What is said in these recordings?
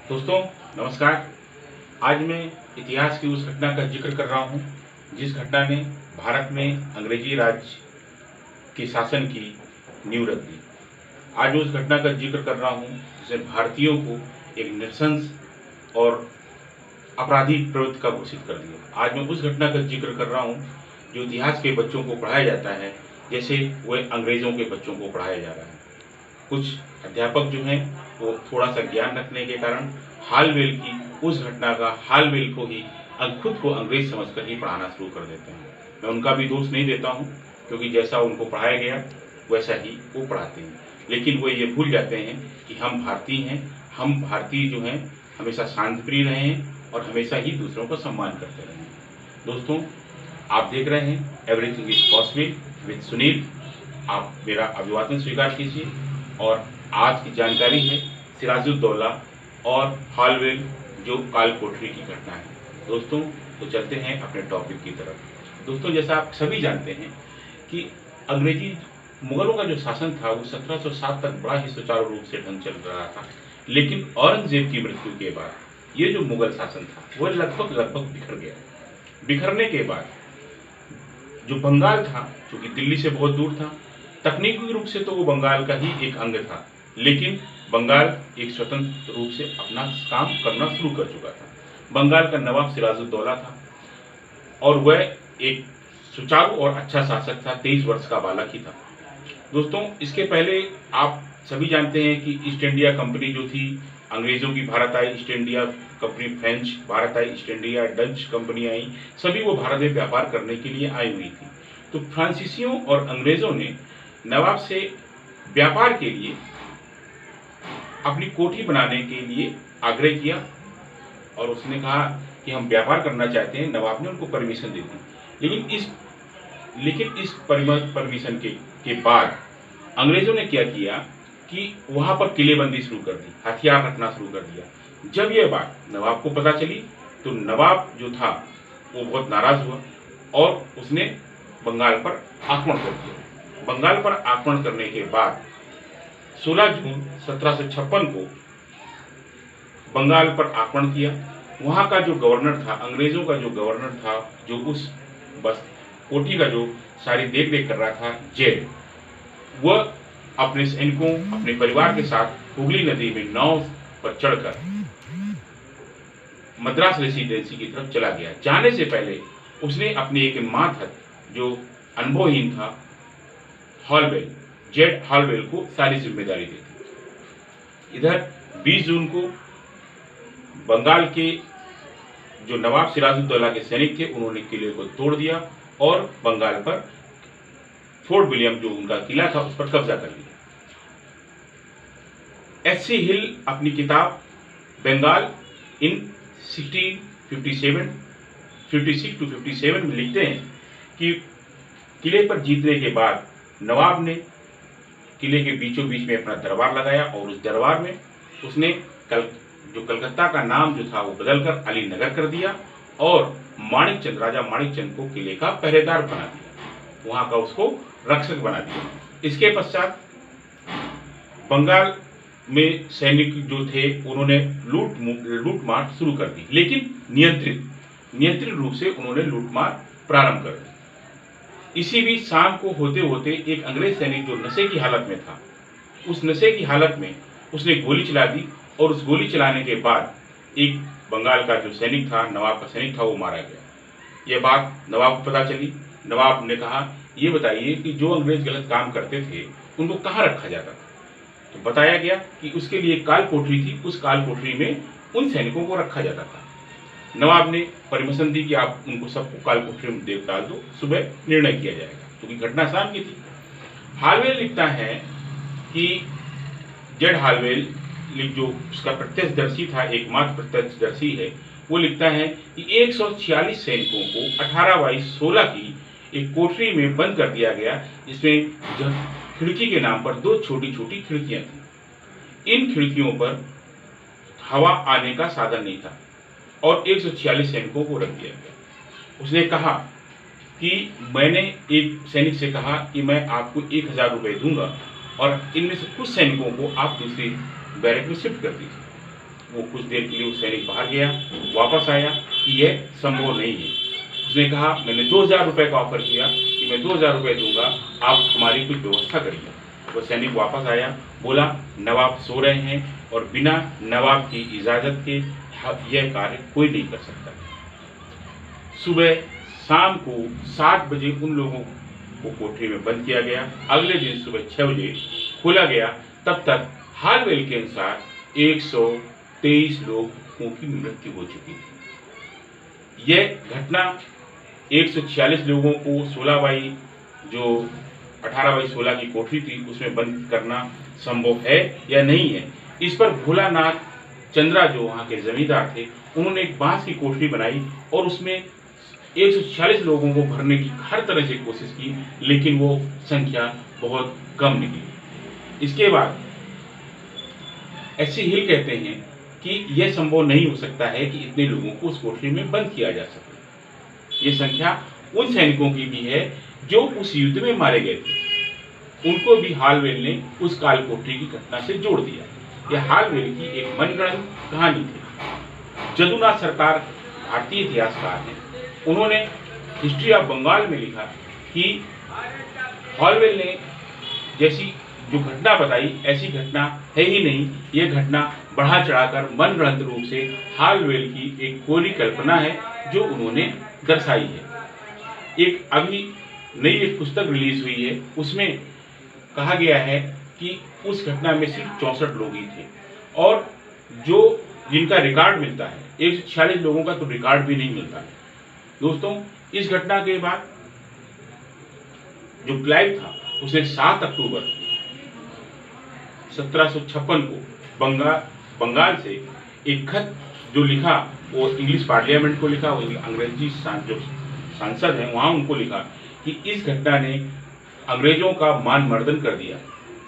दोस्तों नमस्कार। आज मैं इतिहास की उस घटना का जिक्र कर रहा हूँ जिस घटना ने भारत में अंग्रेजी राज के शासन की नींव रख दी। आज मैं उस घटना का जिक्र कर रहा हूँ जिसने भारतीयों को एक नृशंस और आपराधिक प्रवृत्ति का घोषित कर दिया। आज मैं उस घटना का जिक्र कर रहा हूँ जो इतिहास के बच्चों को पढ़ाया जाता है जैसे वह अंग्रेज़ों के बच्चों को पढ़ाया जा रहा है। कुछ अध्यापक जो हैं वो थोड़ा सा ज्ञान रखने के कारण हालवेल की उस घटना का हालवेल को ही खुद को अंग्रेज समझकर ही पढ़ाना शुरू कर देते हैं। मैं उनका भी दोष नहीं देता हूँ क्योंकि जैसा उनको पढ़ाया गया वैसा ही वो पढ़ाते हैं, लेकिन वो ये भूल जाते हैं कि हम भारतीय हैं। हम भारतीय जो हैं हमेशा शांतिप्रिय रहे हैं और हमेशा ही दूसरों का सम्मान करते रहे हैं। दोस्तों आप देख रहे हैं everything is possible with Sunil. आप मेरा अभिवादन स्वीकार कीजिए। और आज की जानकारी है सिराजुद्दौला और हालवेल जो काल कोठरी की घटना है। दोस्तों तो चलते हैं अपने टॉपिक की तरफ। दोस्तों जैसा आप सभी जानते हैं कि अंग्रेजी मुगलों का जो शासन था वो 1707 तक बड़ा ही सुचारू रूप से ढंग चल रहा था, लेकिन औरंगजेब की मृत्यु के बाद ये जो मुगल शासन था वह लगभग बिखर गया। बिखरने के बाद जो बंगाल था, जो कि दिल्ली से बहुत दूर था, तकनीकी रूप से तो वो बंगाल का ही एक अंग था, लेकिन बंगाल एक स्वतंत्र रूप से अपना काम करना शुरू कर चुका था। बंगाल का नवाब सिराजुद्दौला था और वह एक सुचारू और अच्छा शासक था। 23 वर्ष का बालक ही था। दोस्तों इसके पहले आप सभी जानते हैं कि ईस्ट इंडिया कंपनी जो थी अंग्रेजों की भारत आई, ईस्ट इंडिया कंपनी फ्रेंच भारत आई, ईस्ट इंडिया डच कंपनी आई, सभी वो भारत में व्यापार करने के लिए आई हुई थी। तो फ्रांसीसियों और अंग्रेजों ने नवाब से व्यापार के लिए अपनी कोठी बनाने के लिए आग्रह किया और उसने कहा कि हम व्यापार करना चाहते हैं। नवाब ने उनको परमिशन दे दी, लेकिन इस परमिशन के बाद अंग्रेजों ने क्या किया कि वहां पर किलेबंदी शुरू कर दी, हथियार रखना शुरू कर दिया। जब यह बात नवाब को पता चली तो नवाब जो था वो बहुत नाराज हुआ और उसने बंगाल पर आक्रमण कर दिया। बंगाल पर आक्रमण करने के बाद 16 जून 1756 को बंगाल पर आक्रमण किया। वहां का जो गवर्नर था, अंग्रेजों का जो गवर्नर था, जो उस बस कोठी का जो सारी देख रेख कर रहा था, जेड, वह अपने सैनिकों अपने परिवार के साथ हुगली नदी में नाव पर चढ़कर मद्रास रेसिडेंसी की तरफ चला गया। जाने से पहले उसने अपने एक मातहत जो अनुभवहीन था हालवेल, जेड हालवेल को सारी जिम्मेदारी दी थी। इधर 20 जून को बंगाल के जो नवाब सिराजुद्दौला के सैनिक थे उन्होंने किले को तोड़ दिया और बंगाल पर फोर्ट विलियम जो उनका किला था उस पर कब्जा कर लिया। एच.सी. हिल अपनी किताब बंगाल इन 1657 56 to 57 में लिखते हैं कि किले पर जीतने के बाद नवाब ने किले के बीचों बीच में अपना दरबार लगाया और उस दरबार में उसने कलकत्ता का नाम जो था वो बदलकर अली नगर कर दिया और राजा माणिकचंद को किले का पहरेदार बना दिया, वहां का उसको रक्षक बना दिया। इसके पश्चात बंगाल में सैनिक जो थे उन्होंने लूटमार शुरू कर दी, लेकिन नियंत्रित रूप से उन्होंने लूटमार प्रारंभ कर दी। इसी बीच शाम को होते होते एक अंग्रेज सैनिक जो नशे की हालत में था, उस नशे की हालत में उसने गोली चला दी और उस गोली चलाने के बाद एक बंगाल का जो सैनिक था, नवाब का सैनिक था, वो मारा गया। यह बात नवाब को पता चली। नवाब ने कहा ये बताइए कि जो अंग्रेज गलत काम करते थे उनको कहाँ रखा जाता था। तो बताया गया कि उसके लिए काल कोठरी थी, उस काल कोठरी में उन सैनिकों को रखा जाता था। नवाब ने परमिशन दी कि आप उनको सबको काल कोठरी में देव डाल दो, सुबह निर्णय किया जाएगा, क्योंकि घटना शाम की थी। हालवेल लिखता है कि जेड हालवेल जो उसका प्रत्यक्षदर्शी था, एकमात्र प्रत्यक्षदर्शी है, वो लिखता है कि 146 सैनिकों को 18/16 की एक कोठरी में बंद कर दिया गया, जिसमें खिड़की के नाम पर 2 छोटी छोटी खिड़कियां थी। इन खिड़कियों पर हवा आने का साधन नहीं था और 146 सैनिकों को रख दिया गया। उसने कहा कि मैंने एक सैनिक से कहा कि मैं आपको 1000 रुपये दूंगा और इनमें से कुछ सैनिकों को आप दूसरी बैरक में शिफ्ट कर दीजिए। वो कुछ देर के लिए वो सैनिक बाहर गया, वापस आया कि यह संभव नहीं है। उसने कहा मैंने 2000 रुपये का ऑफर किया कि मैं 2000 रुपये दूंगा, आप हमारी कुछ व्यवस्था करिए। वो सैनिक वापस आया, बोला नवाब सो रहे हैं और बिना नवाब की इजाज़त के यह कार्य कोई नहीं कर सकता। सुबह शाम को 7 बजे उन लोगों को कोठरी में बंद किया गया। अगले दिन सुबह 6 बजे खोला गया। तब तक हालवेल के अनुसार 123 लोगों की मृत्यु हो चुकी थी। यह घटना 146 लोगों को 18/16 की कोठरी थी उसमें बंद करना संभव है या नहीं है, इस पर भोलानाथ चंद्रा जो वहाँ के जमींदार थे उन्होंने एक बांस की कोठरी बनाई और उसमें 146 लोगों को भरने की हर तरह से कोशिश की, लेकिन वो संख्या बहुत कम निकली। इसके बाद एस.सी. हिल कहते हैं कि यह संभव नहीं हो सकता है कि इतने लोगों को उस कोठरी में बंद किया जा सके। ये संख्या उन सैनिकों की भी है जो उस युद्ध में मारे गए थे, उनको भी हालवेल ने उस काल कोठरी की घटना से जोड़ दिया। यह हालवेल की एक मनगढ़ंत कहानी थी। जदुनाथ सरकार भारतीय इतिहासकार हैं, उन्होंने हिस्ट्री ऑफ बंगाल में लिखा कि हालवेल ने जैसी जो घटना बताई ऐसी घटना है ही नहीं, ये घटना बढ़ा चढ़ाकर मनगढ़ंत रूप से हालवेल की एक कोरी कल्पना है जो उन्होंने दर्शाई है। एक अभी नई एक पुस्तक रिलीज हुई है, उसमें कहा गया है कि उस घटना में सिर्फ 64 लोग ही थे और जो जिनका रिकॉर्ड मिलता है 146 लोगों का तो रिकॉर्ड भी नहीं मिलता है। दोस्तों, इस घटना के बाद जो क्लाइव था उसने 7 अक्टूबर 1756 को बंगाल से एक खत जो लिखा वो इंग्लिश पार्लियामेंट को लिखा, वो अंग्रेजी जो सांसद हैं वहाँ उनको लिखा कि इस घटना ने अंग्रेजों का मान मर्दन कर दिया।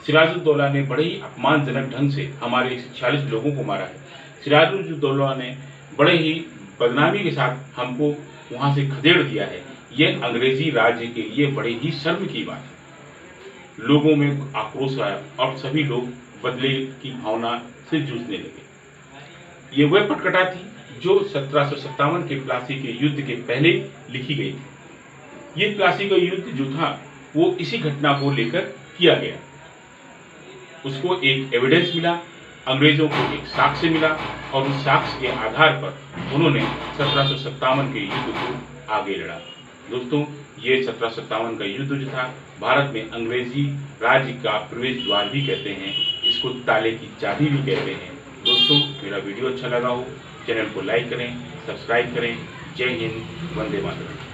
सिराजुद्दौला ने बड़े ही अपमानजनक ढंग से हमारे 146 लोगों को मारा है। सिराजुद्दौला ने बड़े ही बदनामी के साथ हमको वहाँ से खदेड़ दिया है। यह अंग्रेजी राज्य के लिए बड़े ही शर्म की बात है। लोगों में आक्रोश आया और सभी लोग बदले की भावना से जूझने लगे। ये वह पटकथा थी जो 1757 के प्लासी के युद्ध के पहले लिखी गई थी। ये प्लासी का युद्ध जो था वो इसी घटना को लेकर किया गया। उसको एक एविडेंस मिला, अंग्रेजों को एक साक्ष्य मिला और उस साक्ष्य के आधार पर उन्होंने 1757 के युद्ध को आगे लड़ा। दोस्तों, ये 1757 का युद्ध जो था भारत में अंग्रेजी राज्य का प्रवेश द्वार भी कहते हैं, इसको ताले की चाबी भी कहते हैं। दोस्तों, मेरा वीडियो अच्छा लगा हो चैनल को लाइक करें, सब्सक्राइब करें। जय हिंद, वंदे मातरम।